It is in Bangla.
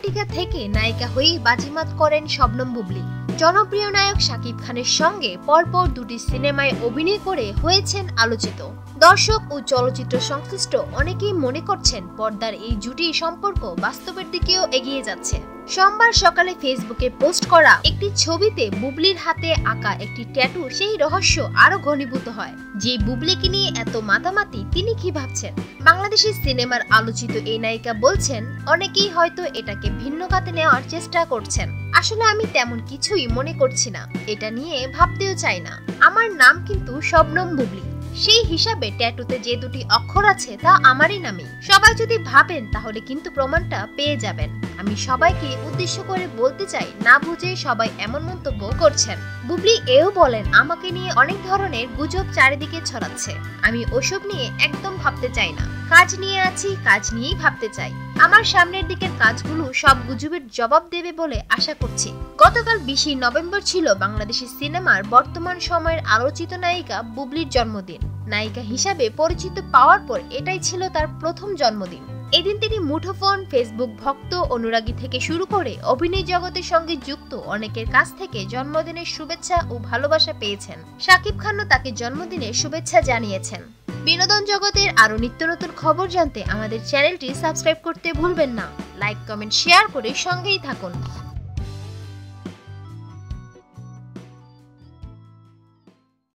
নায়িকা থেকে নায়িকা হয়ে বাজিমাত করেন শবনম বুবলী। জনপ্রিয় নায়ক শাকিব খানের সঙ্গে পরপর দুটি সিনেমায় অভিনয় করে হয়েছেন আলোচিত। দর্শক ও চলচ্চিত্র সংশ্লিষ্ট অনেকেই মনে করছেন পর্দার এই জুটি সম্পর্ক বাস্তবের দিকেও এগিয়ে যাচ্ছে। সোমবার সকালে ফেসবুকে পোস্ট করা একটি ছবিতে বুবলীর হাতে আঁকা একটি ট্যাটু সেই রহস্য আরো ঘনীভূত হয়। যে বুবলীকে নিয়ে এত মাতামাতি তিনি কি ভাবছেন? বাংলাদেশের সিনেমার আলোচিত এই নায়িকা বলছেন, অনেকেই হয়তো এটাকে ভিন্ন খাতে নেওয়ার চেষ্টা করছেন। আসলে আমি তেমন কিছুই মনে করছি না, এটা নিয়ে ভাবতেও চাই না। আমার নাম কিন্তু শবনম বুবলী, সেই হিসাবে ট্যাটুতে যে দুটি অক্ষর আছে তা আমারই নামে। সবাই যদি ভাবেন তাহলে কিন্তু প্রমাণটা পেয়ে যাবেন। আমি সবাইকে উদ্দেশ্য করে বলতে চাই, না বুঝে সবাই এমন মন্তব্য করছেন। বুবলী এও বলেন, আমাকে নিয়ে অনেক ধরনের গুজব চারিদিকে ছড়াচ্ছে, আমি ওসব নিয়ে একদম ভাবতে চাই না। কাজ নিয়ে আছি, কাজ নিয়েই ভাবতে চাই। আমার সামনের দিকের কাজগুলো সব গুজবের জবাব দেবে বলে আশা করছি। গতকাল 20 নভেম্বর ছিল বাংলাদেশের সিনেমার বর্তমান সময়ের আলোচিত নায়িকা বুবলীর জন্মদিন। নায়িকা হিসাবে পরিচিত পাওয়ার পর এটাই ছিল তার প্রথম জন্মদিন। এদিন তিনি মুঠোফোন, ফেসবুক ভক্ত, অনুরাগী থেকে শুরু করে অভিনয় জগতের সঙ্গে যুক্ত অনেকের কাছ থেকে জন্মদিনের শুভেচ্ছা ও ভালোবাসা পেয়েছেন। শাকিব খানও তাকে জন্মদিনের শুভেচ্ছা জানিয়েছেন। বিনোদন জগতের আরো নিত্য নতুন খবর জানতে আমাদের চ্যানেলটি সাবস্ক্রাইব করতে ভুলবেন না। লাইক, কমেন্ট, শেয়ার করে সঙ্গেই থাকুন।